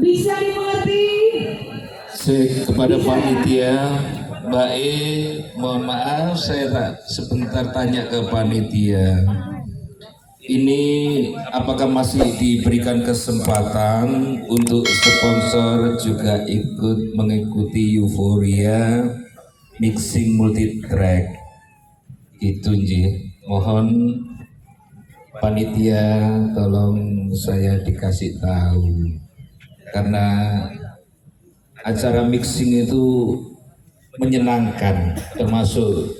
Bisa dimengerti? Kepada panitia, Mbak E, mohon maaf saya sebentar tanya ke panitia. Ini apakah masih diberikan kesempatan untuk sponsor juga ikut mengikuti euforia mixing multi track? Itu Nji. Mohon panitia tolong saya dikasih tahu. Karena acara mixing itu menyenangkan, termasuk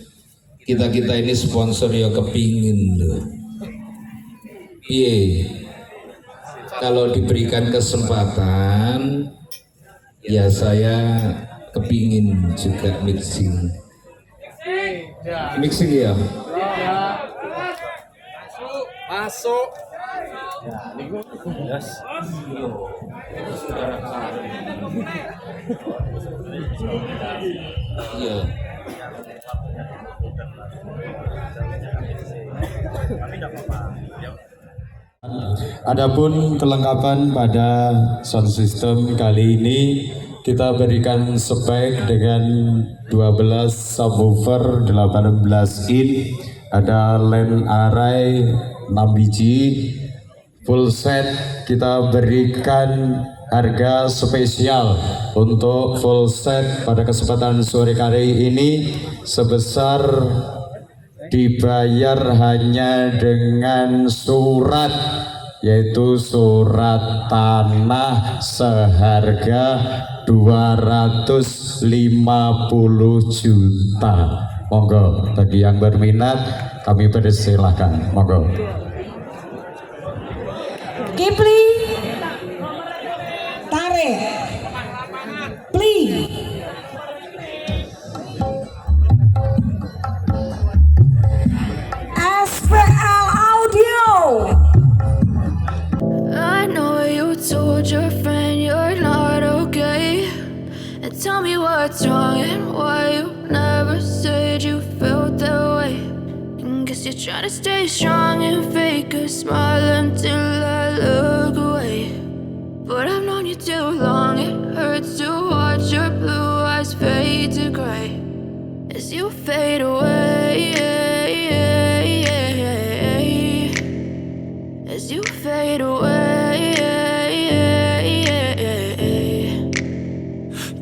kita ini sponsor ya kepingin loh. Iya, kalau diberikan kesempatan ya saya kepingin juga mixing ya. Masuk. Iya. Adapun kelengkapan pada sound system kali ini kita berikan spek dengan 12 subwoofer 18 in, ada line array 6 biji, full set kita berikan harga spesial untuk full set pada kesempatan sore kali ini sebesar dibayar hanya dengan surat, yaitu surat tanah seharga 250 juta. Monggo bagi yang berminat kami persilahkan. Monggo. Kipli, tarik, please. SPL Audio. I know you told your friend you're not okay, and tell me what's wrong and why you never said you felt that way. And guess you're trying to stay strong and fake a smile until I look away. But I've known you too long, it hurts to watch your blue eyes fade to gray as you fade away, as you fade away.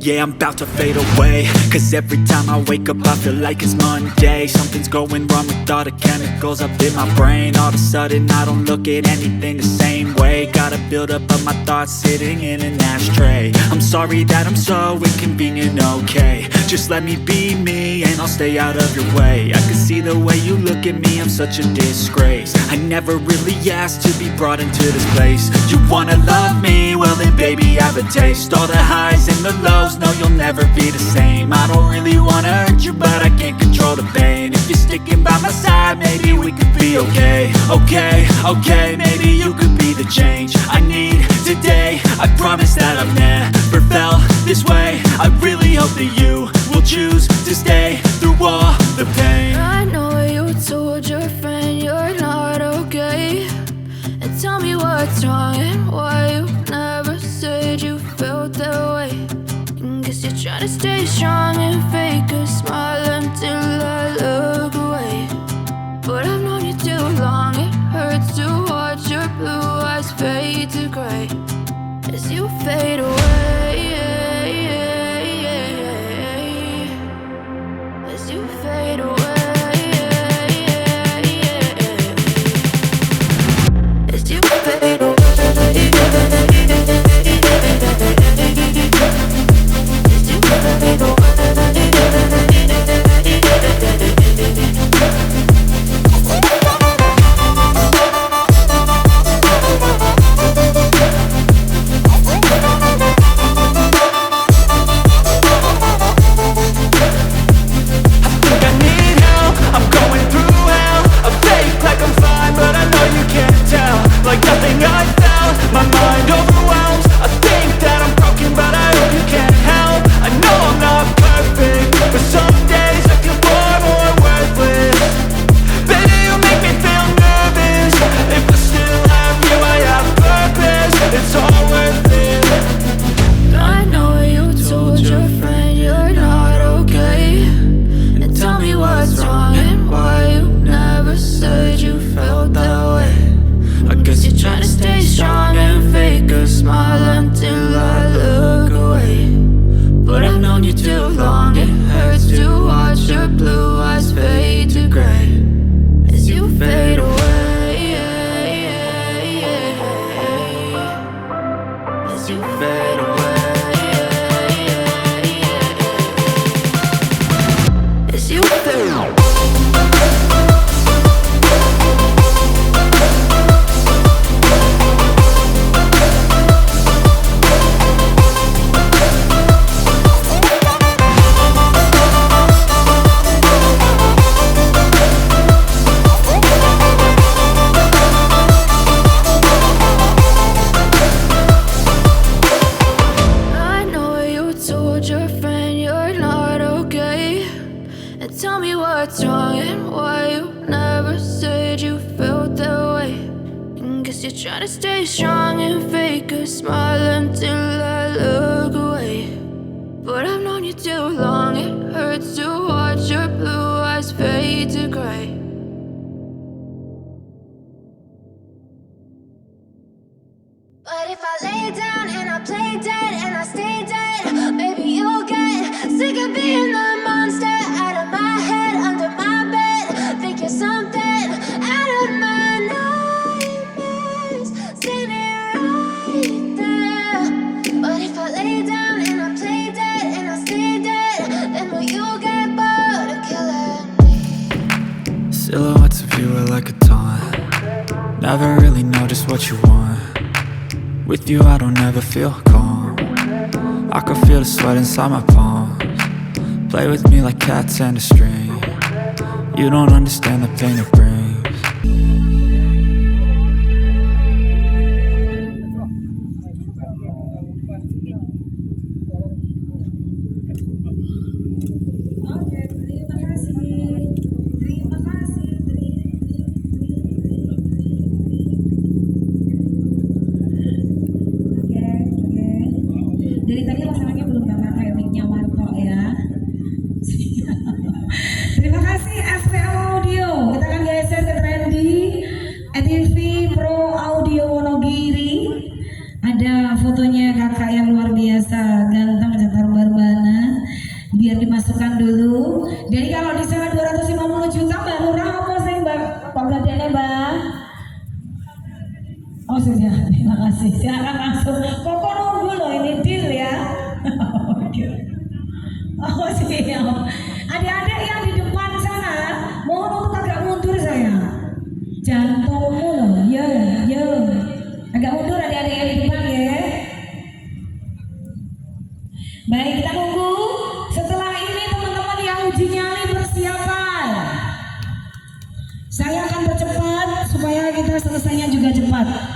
Yeah, I'm about to fade away, cause every time I wake up I feel like it's Monday. Something's going wrong with all the chemicals up in my brain. All of a sudden I don't look at anything the same way. Gotta build up of my thoughts sitting in an ashtray. I'm sorry that I'm so inconvenient, okay. Just let me be me and I'll stay out of your way. I can see the way you look at me, I'm such a disgrace. I never really asked to be brought into this place. You wanna love me? Well then baby I have a taste. All the highs and the lows, no you'll never be the same. I don't really wanna hurt you but I can't control the pain. If you're sticking by my side maybe we could be okay. Okay, maybe you could be the change I need today. I promise that I've never felt this way. I really hope that you will choose to stay through all the pain. I know you told your friend you're not okay, and tell me what's wrong and why you never said you felt that way. And guess you're trying to stay strong and fake a smile until I look away. But I've known you too long, it hurts to watch your blue eyes fade to gray as you fade away, as you fade away. As you fade away, as you fade away. Try to stay strong and fake a smile until I look away. But I've known you too long, it hurts to watch your blue eyes fade to gray. But if I lay down and I play dead and I stay dead, maybe you'll get sick of being the monster out of my head, under my bed. Think you're something out of my nightmares, standing right there. But if I lay down and I play dead and I stay dead, then will you get bored of killing me? Silhouettes of you are like a taunt. Never really know just what you want. With you I don't ever feel calm. I can feel the sweat inside my palms. Play with me like cats and a string. You don't understand the pain it brings. Dari tadi masalahnya belum dapat kayak mic-nya Warto ya. Terima kasih SPL Audio. Kita akan geser ke Trendy ETV Pro Audio Wonogiri. Ada fotonya kakak yang luar biasa, ganteng cetar barbana. Biar dimasukkan dulu. Jadi kalau di sana 250 juta Mbak Lurah apa sih Mbak? Pak Gadiannya Mbak? Oh sudah, terima kasih. Silakan masuk. Koko nunggu loh, ini deal ya. Oh siap. Adik-adik yang di depan sana, mohon untuk agak mundur saya. Jantungmu loh, ya. Agak mundur adik-adik yang di depan ya. Baik, kita tunggu. Setelah ini teman-teman yang uji nyali persiapan. Saya akan percepat supaya kita selesainya juga cepat.